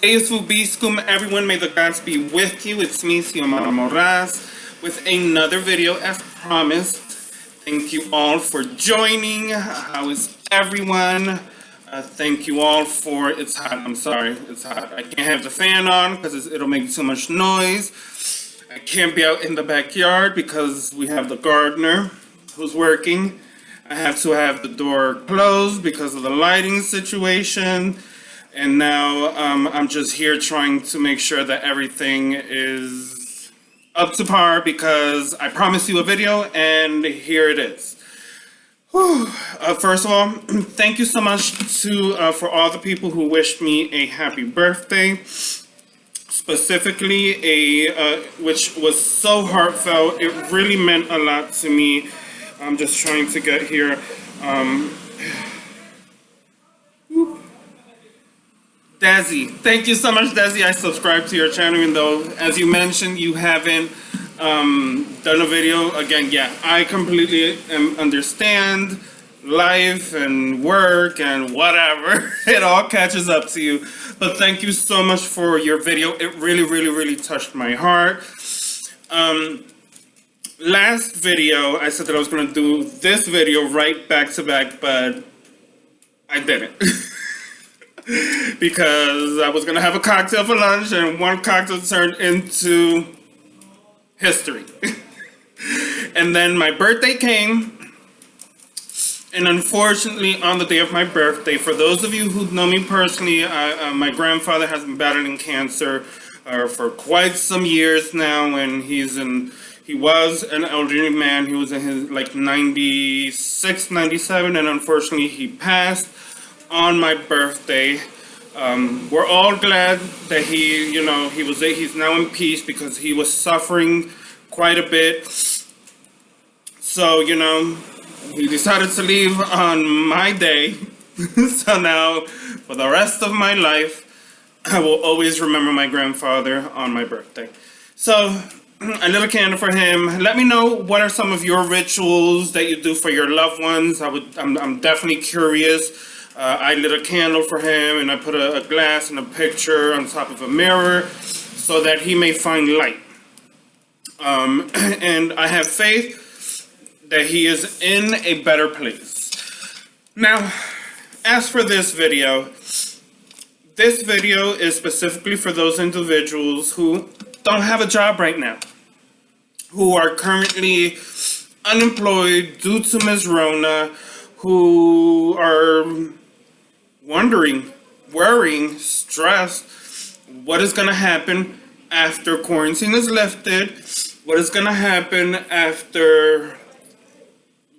Esu Biscum, everyone, may the gods be with you. It's me, Xiomara Moraz, with another video as promised. Thank you all for joining. How is everyone? Thank you all for, it's hot, I'm sorry, it's hot. I can't have the fan on because it'll make too much noise. I can't be out in the backyard because we have the gardener who's working. I have to have the door closed because of the lighting situation. And now I'm just here trying to make sure that everything is up to par because I promised you a video and here it is. First of all, thank you so much for all the people who wished me a happy birthday. Specifically, which was so heartfelt. It really meant a lot to me. I'm just trying to get here. Desi, thank you so much, Desi. I subscribed to your channel, even though, as you mentioned, you haven't done a video. Again, yeah, I completely understand life and work and whatever. It all catches up to you. But thank you so much for your video. It really, really, really touched my heart. Last video, I said that I was going to do this video right back to back, but I didn't. Because I was going to have a cocktail for lunch, and one cocktail turned into history. And then my birthday came, and unfortunately, on the day of my birthday, for those of you who know me personally, my grandfather has been battling cancer for quite some years now, and he was an elderly man. He was in his like 96, 97, and unfortunately he passed on my birthday. We're all glad that he's now in peace because he was suffering quite a bit. So, he decided to leave on my day. So now, for the rest of my life, I will always remember my grandfather on my birthday. So, a little candle for him. Let me know what are some of your rituals that you do for your loved ones. I'm definitely curious. I lit a candle for him, and I put a glass and a picture on top of a mirror so that he may find light. And I have faith that he is in a better place. Now, as for this video is specifically for those individuals who don't have a job right now, who are currently unemployed due to Ms. Rona, who are wondering, worrying, stressed, what is going to happen after quarantine is lifted, what is going to happen after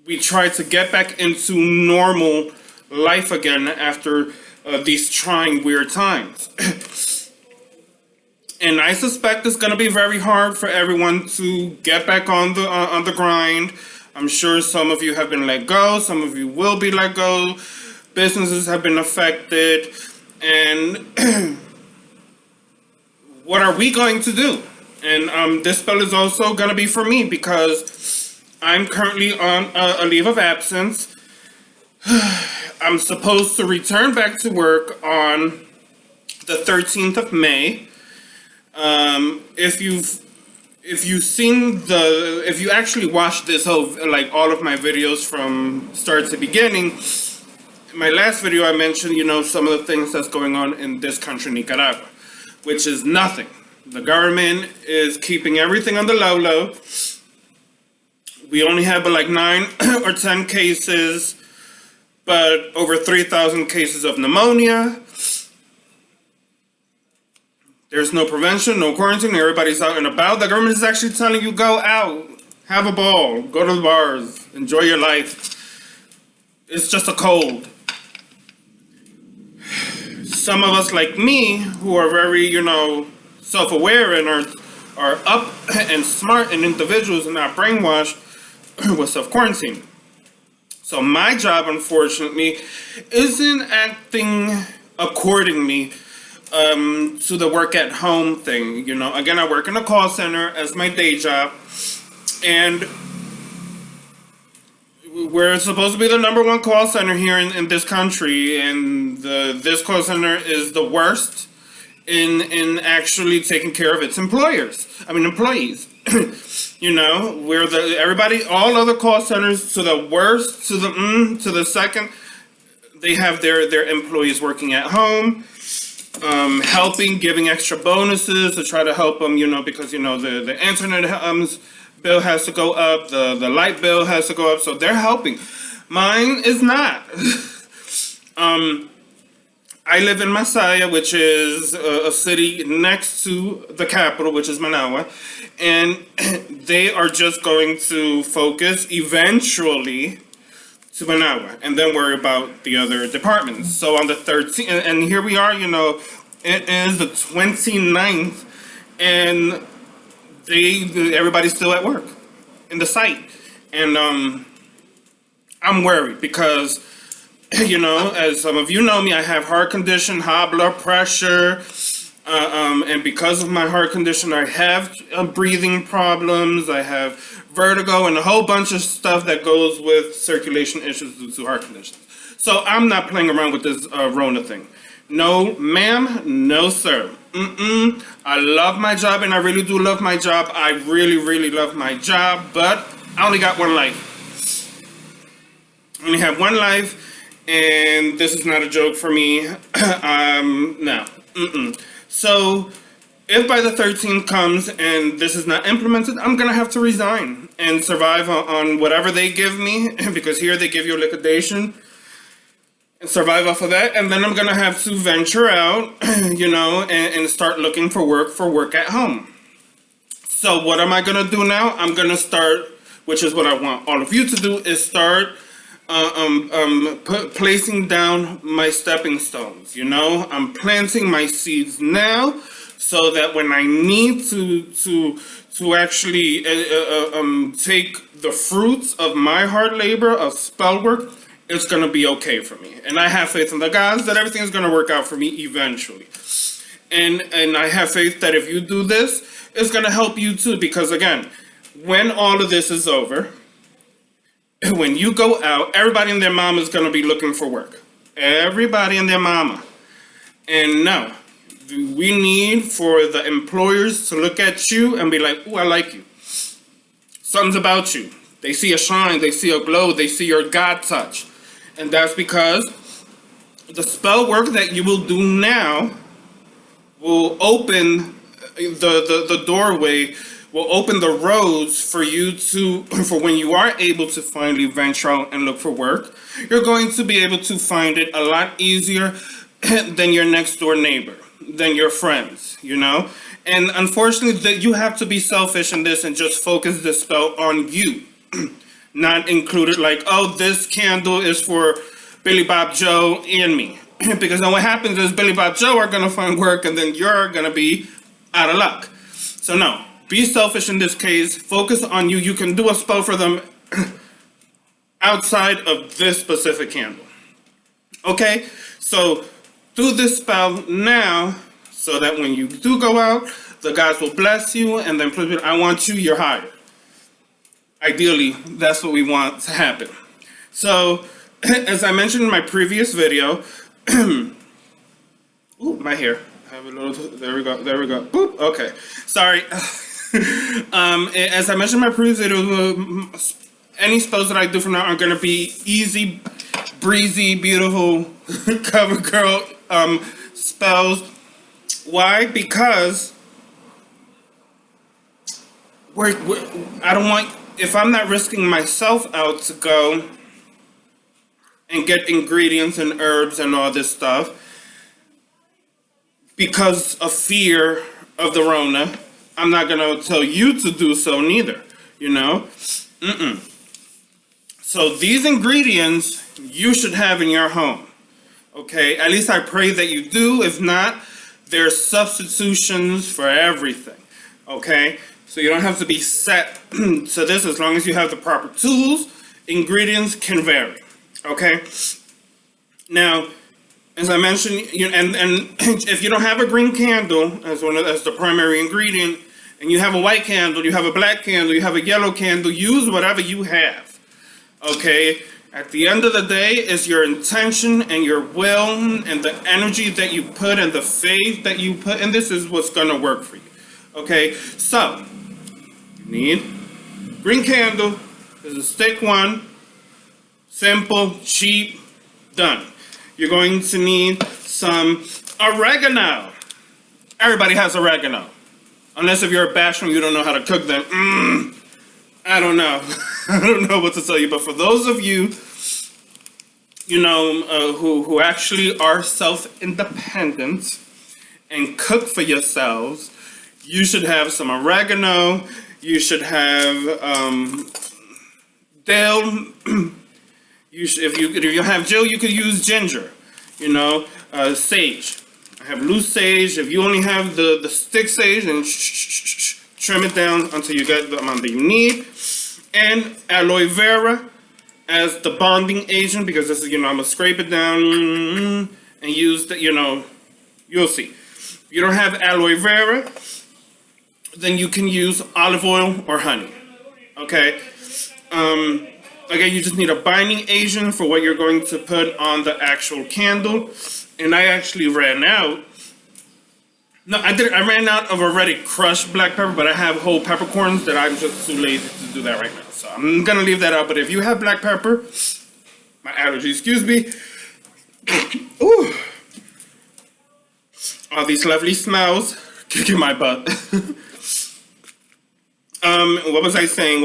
we try to get back into normal life again after these trying, weird times. And I suspect it's going to be very hard for everyone to get back on the grind. I'm sure some of you have been let go, some of you will be let go. Businesses have been affected, and what are we going to do? And this spell is also going to be for me because I'm currently on a leave of absence. I'm supposed to return back to work on the 13th of May. If you actually watched this whole, like all of my videos from start to beginning, in my last video I mentioned, some of the things that's going on in this country, Nicaragua, which is nothing. The government is keeping everything on the low. We only have like 9 or 10 cases, but over 3,000 cases of pneumonia. There's no prevention, no quarantine, everybody's out and about. The government is actually telling you, go out, have a ball, go to the bars, enjoy your life. It's just a cold. Some of us like me, who are very, self-aware and are up and smart and individuals and not brainwashed, with self-quarantine. So my job, unfortunately, isn't acting accordingly to the work at home thing. Again, I work in a call center as my day job, and we're supposed to be the #1 call center here in this country, and this call center is the worst in actually taking care of its employees. You know, where everybody, all other call centers, to the worst, to the second, they have their employees working at home, helping, giving extra bonuses to try to help them, because, the internet bill has to go up, the light bill has to go up, so they're helping. Mine is not. I live in Masaya, which is a city next to the capital, which is Managua, and they are just going to focus eventually to Managua and then worry about the other departments. So on the 13th, and here we are, it is the 29th, and everybody's still at work in the site. And I'm worried because, as some of you know me, I have heart condition, high blood pressure, and because of my heart condition, I have breathing problems, I have vertigo, and a whole bunch of stuff that goes with circulation issues due to heart conditions. So I'm not playing around with this Rona thing. No, ma'am, no, sir. I love my job, and I really do love my job. I really, really love my job, but I only got one life. I only have one life. And this is not a joke for me. No. So, if by the 13th comes and this is not implemented, I'm going to have to resign and survive on whatever they give me, because here they give you a liquidation, and survive off of that. And then I'm going to have to venture out, and start looking for work at home. So what am I going to do now? I'm going to start, which is what I want all of you to do, is start placing down my stepping stones. I'm planting my seeds now, so that when I need to actually take the fruits of my hard labor of spell work, it's gonna be okay for me. And I have faith in the gods that everything is gonna work out for me eventually. And I have faith that if you do this, it's gonna help you too. Because again, when all of this is over, when you go out, everybody and their mama is going to be looking for work. Everybody and their mama. And no, we need for the employers to look at you and be like, ooh, I like you. Something's about you. They see a shine, they see a glow, they see your God touch. And that's because the spell work that you will do now will open the doorway, will open the roads for you for when you are able to finally venture out and look for work, you're going to be able to find it a lot easier than your next door neighbor, than your friends, And unfortunately, you have to be selfish in this and just focus the spell on you. Not included like, oh, this candle is for Billy Bob Joe and me. Because then what happens is Billy Bob Joe are going to find work, and then you're going to be out of luck. So no. Be selfish in this case. Focus on you. You can do a spell for them outside of this specific candle. Okay? So do this spell now so that when you do go out, the gods will bless you, and then I want you, you're hired. Ideally, that's what we want to happen. So, as I mentioned in my previous video, ooh, my hair. I have a little, there we go. Boop, okay. Sorry. As I mentioned in my previous video, any spells that I do from now are going to be easy, breezy, beautiful cover girl spells. Why? Because I don't want, if I'm not risking myself out to go and get ingredients and herbs and all this stuff because of fear of the Rona, I'm not going to tell you to do so neither, So these ingredients you should have in your home, okay? At least I pray that you do. If not, there's substitutions for everything, okay? So you don't have to be set to this as long as you have the proper tools. Ingredients can vary, okay? Now, as I mentioned, and if you don't have a green candle as the primary ingredient, and you have a white candle, you have a black candle, you have a yellow candle, use whatever you have. Okay? At the end of the day, it's your intention and your will and the energy that you put and the faith that you put in this is what's going to work for you. Okay, so you need green candle. This is stick one. Simple, cheap, done. You're going to need some oregano. Everybody has oregano. Unless if you're a bachelor and you don't know how to cook them. I don't know. I don't know what to tell you. But for those of you, who actually are self-independent and cook for yourselves, you should have some oregano. You should have dill. If you have dill, you could use ginger. Sage. I have loose sage. If you only have the stick sage, then trim it down until you get the amount that you need. And aloe vera as the bonding agent, because this is, I'm gonna scrape it down and use the, you'll see. If you don't have aloe vera, then you can use olive oil or honey. Okay. Again, you just need a binding agent for what you're going to put on the actual candle. And I actually ran out. No, I ran out of already crushed black pepper, but I have whole peppercorns that I'm just too lazy to do that right now. So I'm gonna leave that out. But if you have black pepper, my allergy, excuse me. Ooh. All these lovely smells kicking my butt. What was I saying?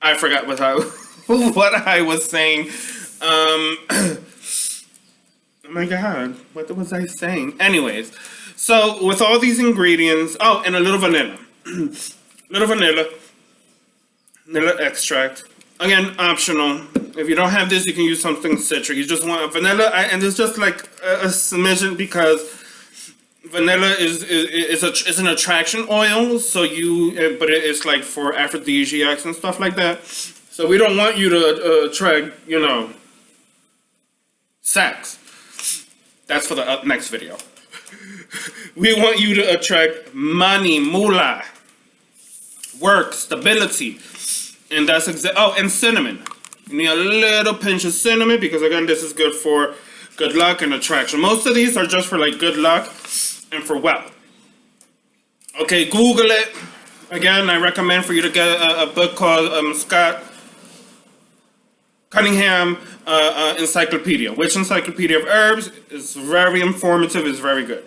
I forgot what I was saying. Oh my god, what was I saying? Anyways, so with all these ingredients, and a little vanilla. vanilla extract. Again, optional. If you don't have this, you can use something citric. You just want vanilla, and it's just like a smidgen because vanilla is an attraction oil, but it's like for aphrodisiacs and stuff like that. So we don't want you to attract, sex. That's for the next video. We want you to attract money, moolah, work, stability, and that's and cinnamon. You need a little pinch of cinnamon because again, this is good for good luck and attraction. Most of these are just for like good luck and for wealth. Okay, Google it. Again, I recommend for you to get a book called Scott Cunningham Encyclopedia. Which Encyclopedia of Herbs is very informative, is very good.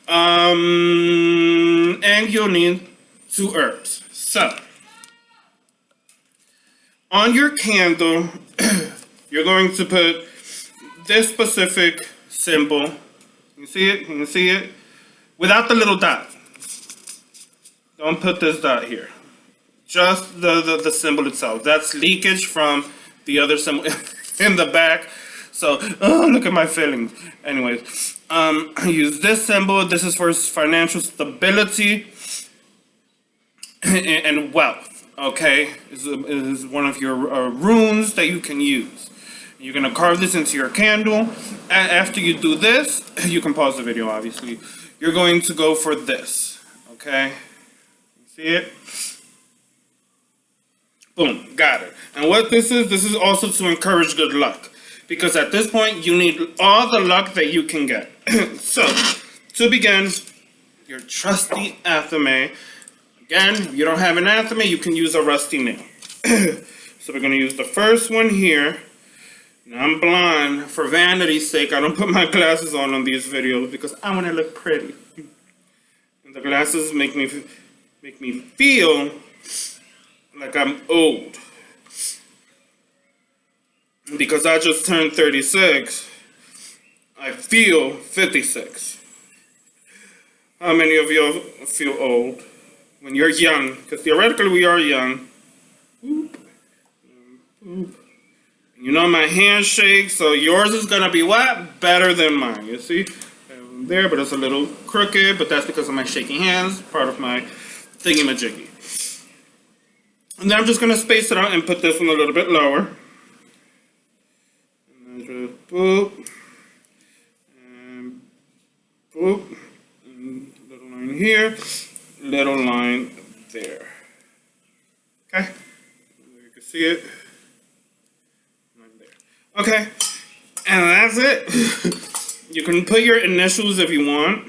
And you'll need 2 herbs. So, on your candle, you're going to put this specific symbol. You see it? Can you see it? Without the little dot. Don't put this dot here. Just the symbol itself. That's leakage from the other symbol in the back. So, look at my feelings. Anyways, I use this symbol. This is for financial stability and wealth. Okay, this is one of your runes that you can use. You're gonna carve this into your candle. After you do this, you can pause the video. Obviously, you're going to go for this. Okay, see it? Boom, got it. And what this is also to encourage good luck. Because at this point, you need all the luck that you can get. So, to begin, your trusty athame. Again, if you don't have an athame, you can use a rusty nail. So we're going to use the first one here. Now I'm blind. For vanity's sake, I don't put my glasses on these videos because I want to look pretty. And the glasses make me feel like I'm old. Because I just turned 36, I feel 56. How many of you feel old when you're young? Because theoretically we are young. Boop. Boop. You know my hand shakes, so yours is going to be what? Better than mine, you see? There, but it's a little crooked, but that's because of my shaking hands, part of my thingy-majiggy. And then I'm just going to space it out and put this one a little bit lower. And just boop. And boop. And little line here. Little line there. see it? Right there. Okay, and that's it. You can put your initials if you want,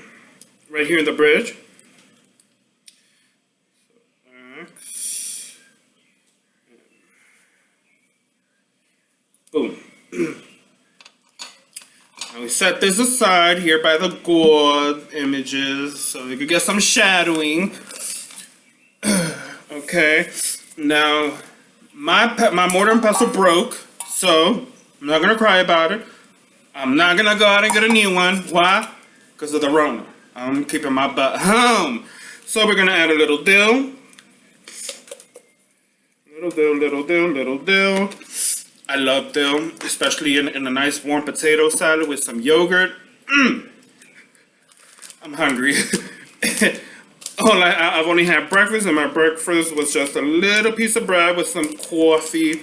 right here in the bridge. Boom. Now we set this aside here by the gourd images so we could get some shadowing. Okay. Now my mortar and pestle broke, so I'm not gonna cry about it. I'm not gonna go out and get a new one. Why? Because of the Rona. I'm keeping my butt home. So we're gonna add a little dill. Little dill. I love dill, especially in a nice warm potato salad with some yogurt. I'm hungry. I've only had breakfast, and my breakfast was just a little piece of bread with some coffee,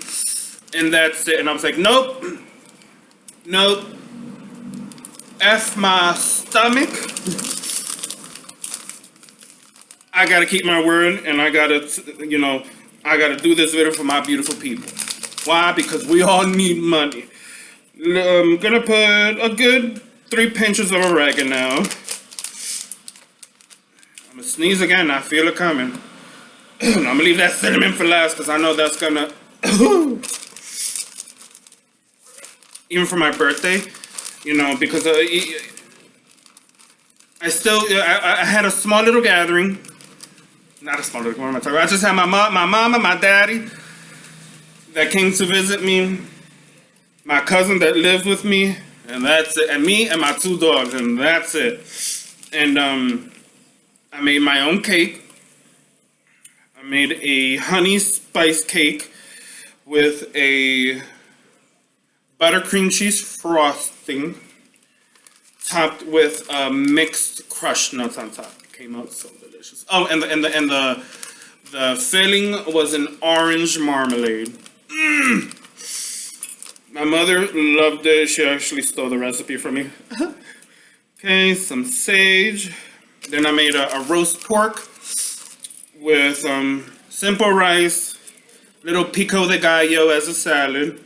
and that's it. And I was like, nope. F my stomach. I gotta keep my word, and I gotta do this video for my beautiful people. Why? Because we all need money. I'm gonna put a good 3 pinches of oregano. I'm gonna sneeze again. I feel it coming. I'm gonna leave that cinnamon for last because I know that's gonna. Even for my birthday, because I had a small little gathering. Not a small little. What am I talking about? I just had my mom and my daddy that came to visit me, my cousin that lives with me, and that's it, and me and my 2 dogs, and that's it. And I made my own cake. I made a honey spice cake with a buttercream cheese frosting, topped with mixed crushed nuts on top. It came out so delicious. Oh, and the filling was an orange marmalade. My mother loved it. She actually stole the recipe from me. Okay, some sage. Then I made a roast pork with simple rice, little pico de gallo as a salad.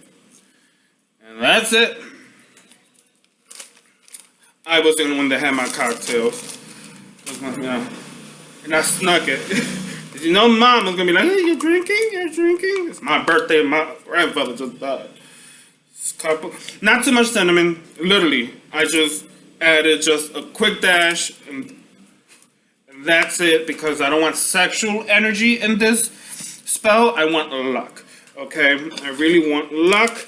And that's it. I was the only one that had my cocktails. And I snuck it. Mom was gonna be like, hey, you're drinking? It's my birthday, my grandfather just died. Not too much cinnamon, literally. I just added just a quick dash, and that's it, because I don't want sexual energy in this spell. I want luck, okay? I really want luck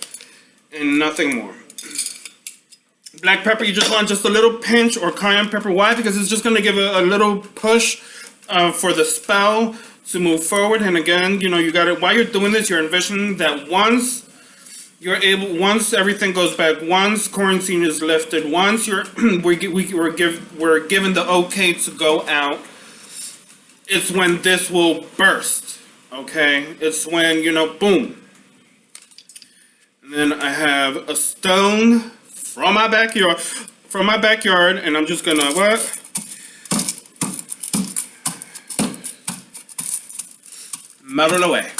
and nothing more. Black pepper, you just want just a little pinch, or cayenne pepper. Why? Because it's just gonna give a little push for the spell to move forward. And again, you got to, while you're doing this, you're envisioning that once everything goes back, once quarantine is lifted, once we're given the okay to go out, it's when this will burst. Okay, it's when boom. And then I have a stone from my backyard, and I'm just gonna muddle away.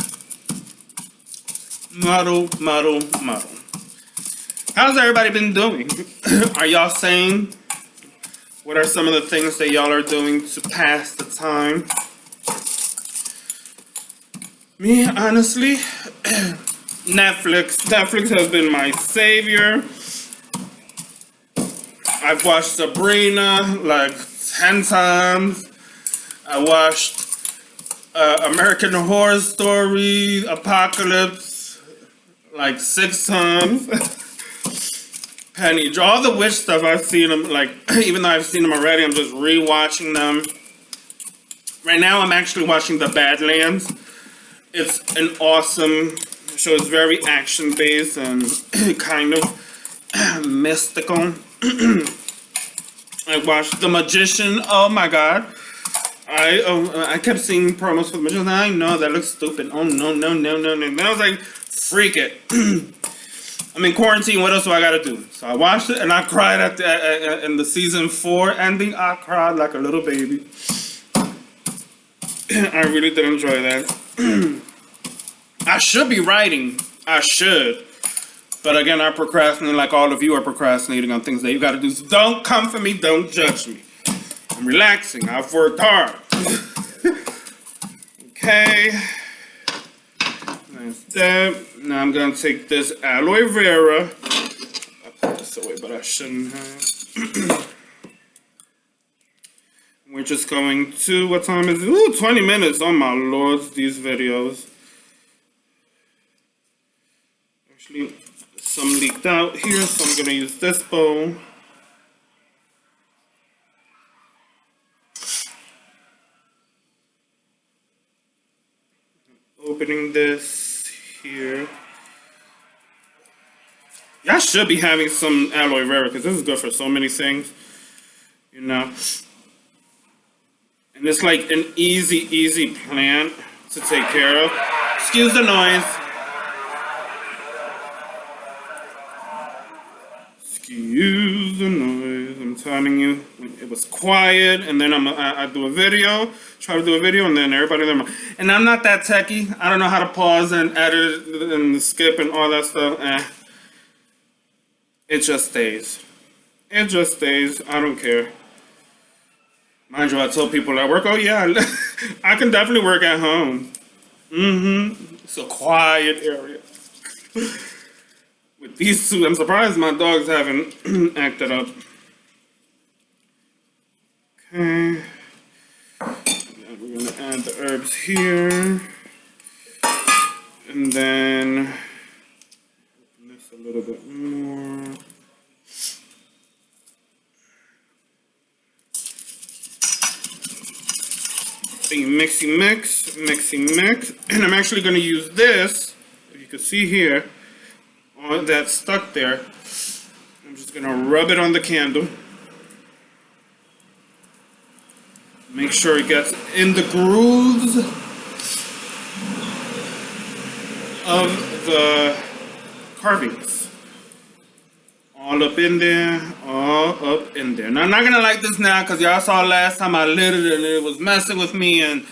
Muddle. How's everybody been doing? Are y'all sane? What are some of the things that y'all are doing to pass the time? Me, honestly, Netflix has been my savior. I've watched Sabrina like 10 times. I watched American Horror Story, Apocalypse, like 6 times. Penny, all the witch stuff I've seen them, like, even though I've seen them already, I'm just rewatching them. Right now I'm actually watching The Badlands. It's an awesome show. It's very action-based and kind of mystical. I watched The Magician. Oh my god. I kept seeing promos for The Magician. I know that looks stupid. Oh no. And I was like, freak it. I'm in quarantine. What else do I gotta do? So I watched it and I cried in the season 4 ending. I cried like a little baby. I really did enjoy that. I should be writing. I should. But again, I procrastinate like all of you are procrastinating on things that you gotta do. So don't come for me, don't judge me. I'm relaxing, I've worked hard. Okay. That's that. Now I'm gonna take this aloe vera. I put this away, but I shouldn't have. We're just going to, what time is it? Ooh, 20 minutes. Oh my lord, these videos. Actually, some leaked out here, so I'm gonna use this bowl. Opening this here. Y'all should be having some aloe vera because this is good for so many things, you know. And it's like an easy plant to take care of. Excuse the noise. Excuse the noise. I'm telling you, it was quiet, and then I do a video, try to do a video, and then everybody there. And I'm not that techie. I don't know how to pause and edit and skip and all that stuff. It just stays. It just stays. I don't care. Mind you, I tell people at work, oh yeah, I can definitely work at home. It's a quiet area. With these two, I'm surprised my dogs haven't acted up. Okay. Now we're gonna add the herbs here. And then open this a little bit more. Mixy mix. And I'm actually gonna use this, if you can see here, on that stuck there. I'm just gonna rub it on the candle. Make sure it gets in the grooves of the carvings. All up in there, all up in there. Now, I'm not gonna like this now because y'all saw last time I lit it and it was messing with me, and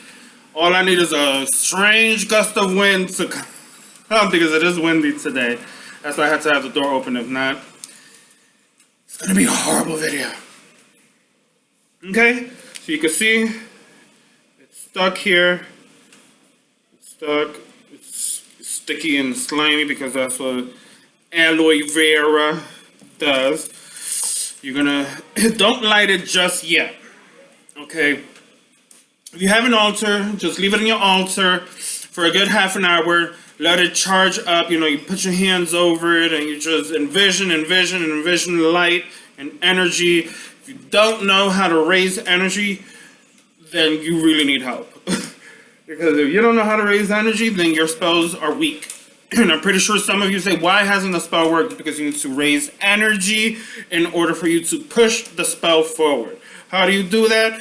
all I need is a strange gust of wind to come because it is windy today. That's why I had to have the door open. If not, it's gonna be a horrible video. Okay, so you can see it's stuck here. It's stuck. It's sticky and slimy because that's what aloe vera does. You're gonna don't light it just yet. Okay. If you have an altar, just leave it in your altar for a good half an hour. Let it charge up. You know, you put your hands over it and you just envision light and energy. If you don't know how to raise energy, then you really need help. Because if you don't know how to raise energy, then your spells are weak. And I'm pretty sure some of you say, why hasn't the spell worked? Because you need to raise energy in order for you to push the spell forward. How do you do that?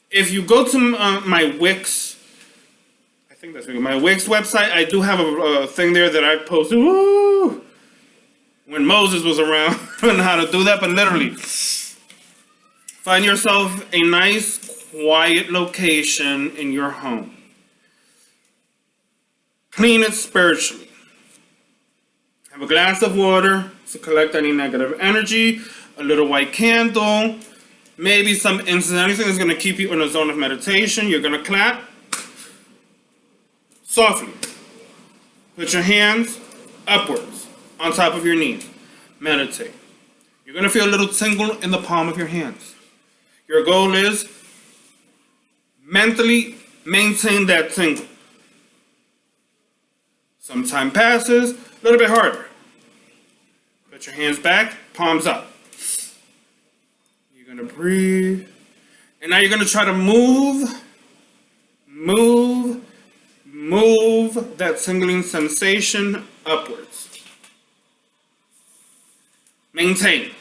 If you go to my Wix, I think that's my Wix website, I do have a thing there that I posted when Moses was around on how to do that. But literally, find yourself a nice, quiet location in your home. Clean it spiritually. Have a glass of water to collect any negative energy, a little white candle, maybe some incense, anything that's going to keep you in a zone of meditation. You're going to clap softly. Put your hands upwards on top of your knees. Meditate. You're going to feel a little tingle in the palm of your hands. Your goal is mentally maintain that tingle. Some time passes, a little bit harder. Put your hands back, palms up. You're going to breathe. And now you're going to try to move that tingling sensation upwards. Maintain.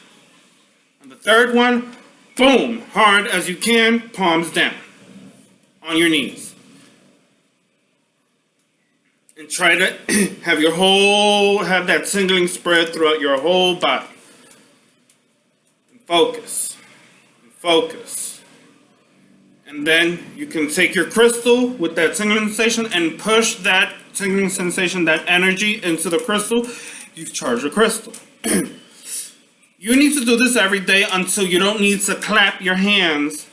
On the third one, boom, hard as you can, palms down on your knees. And try to have that tingling spread throughout your whole body. And focus. And then you can take your crystal with that tingling sensation and push that tingling sensation, that energy into the crystal. You charge your crystal. You need to do this every day until you don't need to clap your hands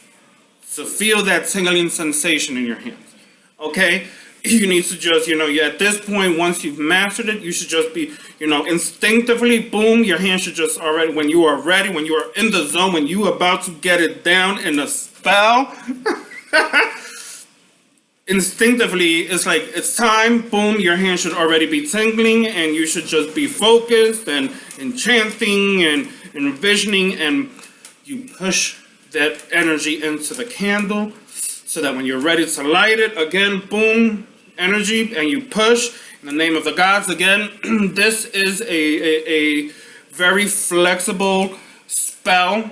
to feel that tingling sensation in your hands. Okay? You need to just, at this point, once you've mastered it, you should just be, instinctively, boom, your hand should just already, when you are ready, when you are in the zone, when you are about to get it down in a spell, instinctively, it's like, it's time, boom, your hand should already be tingling, and you should just be focused and chanting and envisioning, and you push that energy into the candle so that when you're ready to light it, again, boom, energy, and you push in the name of the gods. Again, this is a very flexible spell.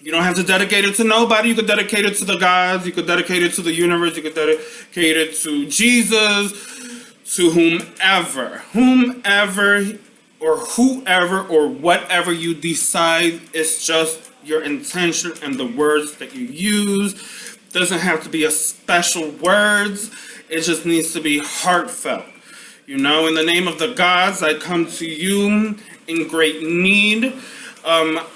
You don't have to dedicate it to nobody. You could dedicate it to the gods. You could dedicate it to the universe. You could dedicate it to Jesus, to whomever or whatever you decide. It's just your intention and the words that you use. Doesn't have to be a special words. It just needs to be heartfelt. In the name of the gods, I come to you in great need. I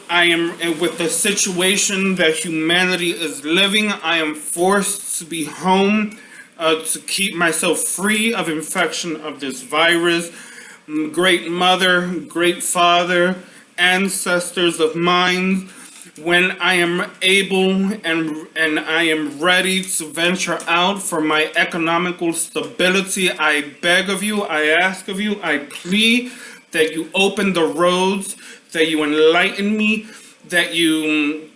am with the situation that humanity is living. I am forced to be home to keep myself free of infection of this virus. Great mother, great father, ancestors of mine, when I am able and I am ready to venture out for my economical stability, I beg of you, I ask of you, I plead that you open the roads, that you enlighten me, that you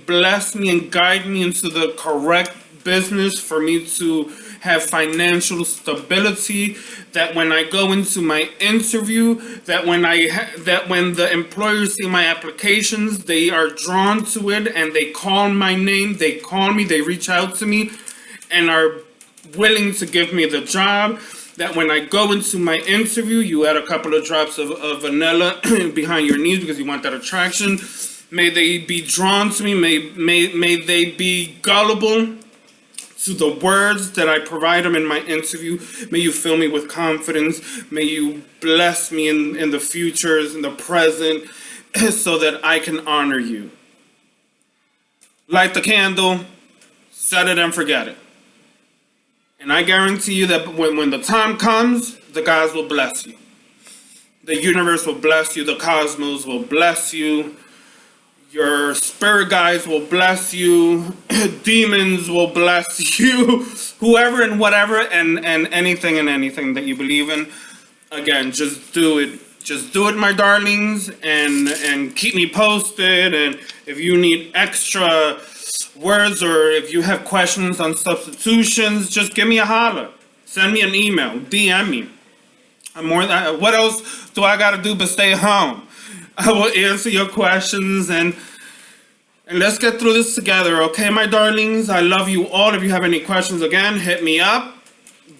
bless me and guide me into the correct business for me to have financial stability, that when I go into my interview, that when the employers see my applications, they are drawn to it and they call my name, they call me, they reach out to me and are willing to give me the job. That when I go into my interview, you add a couple of drops of vanilla behind your knees because you want that attraction. May they be drawn to me, may they be gullible to the words that I provide them in my interview. May you fill me with confidence. May you bless me in the futures, in the present, so that I can honor you. Light the candle, set it and forget it. And I guarantee you that when the time comes, the gods will bless you. The universe will bless you. The cosmos will bless you. Your spirit guides will bless you. Demons will bless you. Whoever and whatever and anything that you believe in. Again, just do it. Just do it, my darlings, and keep me posted. And if you need extra words or if you have questions on substitutions, just give me a holler. Send me an email. DM me. What else do I got to do but stay home? I will answer your questions and let's get through this together, okay, my darlings? I love you all. If you have any questions, again, hit me up.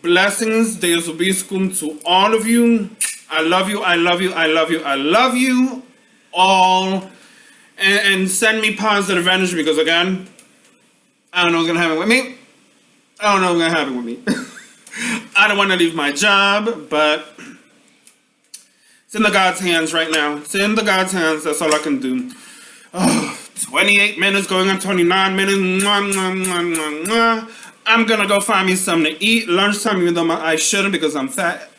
Blessings, Deus Obiscum to all of you. I love you, I love you, I love you, I love you all. And send me positive energy because, again, I don't know what's going to happen with me. I don't know what's going to happen with me. I don't want to leave my job, but it's in the God's hands right now. It's in the God's hands. That's all I can do. Oh, 28 minutes going on 29 minutes. Mwah, mwah, mwah, mwah, mwah. I'm going to go find me something to eat. Lunchtime, even though I shouldn't because I'm fat.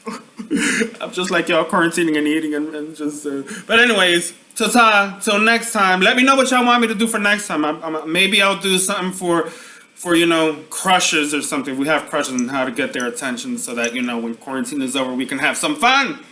I'm just like y'all quarantining and eating and just... But anyways, ta-ta. Till next time. Let me know what y'all want me to do for next time. Maybe I'll do something for crushes or something. We have crushes and how to get their attention so that, when quarantine is over, we can have some fun.